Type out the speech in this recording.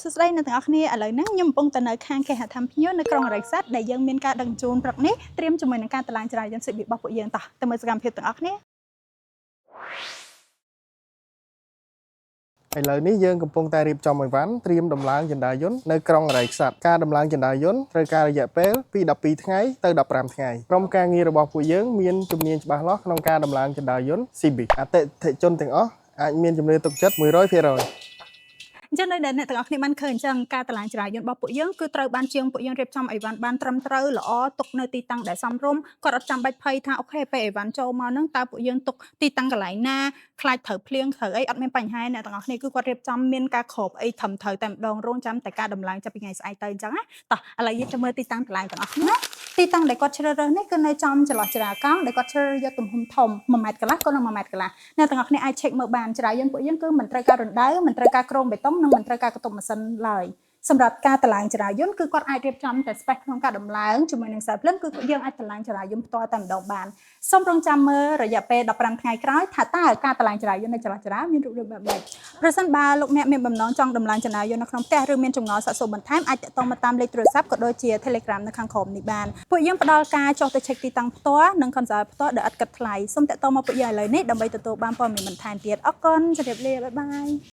សួស្តីអ្នកទាំងអស់គ្នាឥឡូវហ្នឹងខ្ញុំកំពុងតែនៅខាងគេហដ្ឋានភ្ញៀវនៅក្រុងរ៉ៃសាត់ដែលយើងមានការដឹកជញ្ជូនព្រឹកនេះត្រៀមជាមួយនឹងការតឡើងចរាយានសិបរបស់ពួកយើងតោះទៅមើលសកម្មភាពទាំងអស់គ្នាឥឡូវនេះយើងកំពុងតែរៀបចំអីវ៉ាន់ត្រៀមដំឡើងចន្ទាយន្តនៅក្រុងរ៉ៃសាត់ការដំឡើងចន្ទាយន្តត្រូវការរយៈពេលពី12ថ្ងៃទៅ15ថ្ងៃក្រុមការងាររបស់ពួកយើងមានជំនាញច្បាស់លាស់ក្នុងការដំឡើងចន្ទាយន្ត Civic អតិថិជនទាំងអស់អាចមានជំនឿទុកចិត្ត 100%អញ្ចឹងនៅដែលអ្នកទាំងអស់គ្នាបានឃើញអញ្ចឹងការតឡើងចរាយានរបស់ពួកយើងគឺត្រូវបានជាងពួកយើងរៀបចំអីវ៉ាន់បានត្រឹមត្រូវល្អទុកនៅទីតាំងដែលសមរម្យគាត់អត់ចាំបាច់ភ័យថាអូខេពេលអីវ៉ាន់ចូលមកហ្នឹងតើពួកយើងទុកទីតាំងកន្លែងណាខ្លាចត្រូវភ្លៀងត្រូវអីអត់មានបញ្ហាអ្នកទាំងអស់គ្នាគឺគាត់រៀបចំមានការគ្របអីត្រឹមត្រូវតែម្ដងរងចាំតែការដំឡើងចាប់ពីថ្ងៃស្អែកទៅអញ្ចឹងណាតោះឥឡូវយើងទៅមើលទីតាំងកន្លែងទាំងអស់គ្នាទីតាំងដែលគាត់ជ្រើសរើសនេះគឺនៅចំចន្លោះចរាកោងដែលគាត់ជ្រើសរើសយកទំហំធំ1ម៉ែត្រកន្លះក៏នឹង1ម៉ែត្រកន្លះអ្នកទាំងអស់គ្នាអាច check មើលបានចរាយានពួកយើងគឺមិនត្រូវការរណ្ដៅមិនត្រូវការក្រងបេតុងនិងមិនត្រូវការកតុបម៉ាស៊ីនឡើយសម្រាប់ការតឡើងចរាយន្តគឺគាត់អាចរៀបចំតែ spec ក្នុងការដំឡើងជាមួយនឹង Cycling គឺយើងអាចតឡើងចរាយន្តផ្ទាល់តែម្ដងបានសូមរងចាំមើលរយៈពេល15ថ្ងៃក្រោយថាតើការតឡើងចរាយន្តនៅចន្លោះចរាមានរូបរាងបែបម៉េចប្រសិនបើលោកអ្នកមានបំណងចង់ដំឡើងចរាយន្តនៅក្នុងផ្ទះឬមានចម្ងល់សាកសួរបន្ថែមអាចតាក់ទងមកតាមលេខទូរស័ព្ទក៏ដូចជា Telegram នៅខាងក្រោមនេះបានពួកយើងផ្ដល់ការចុះទៅ check ទីតាំងផ្ទាល់និង consult ផ្ទាល់ដោយឥតគិតថ្លៃសូមតាក់ទងមកពួកយើងឥឡូវនេះដើម្បីទទួលបានព័ត៌មានបន្ថែមទៀតអរគុណជម្រាបលាបាយបាយ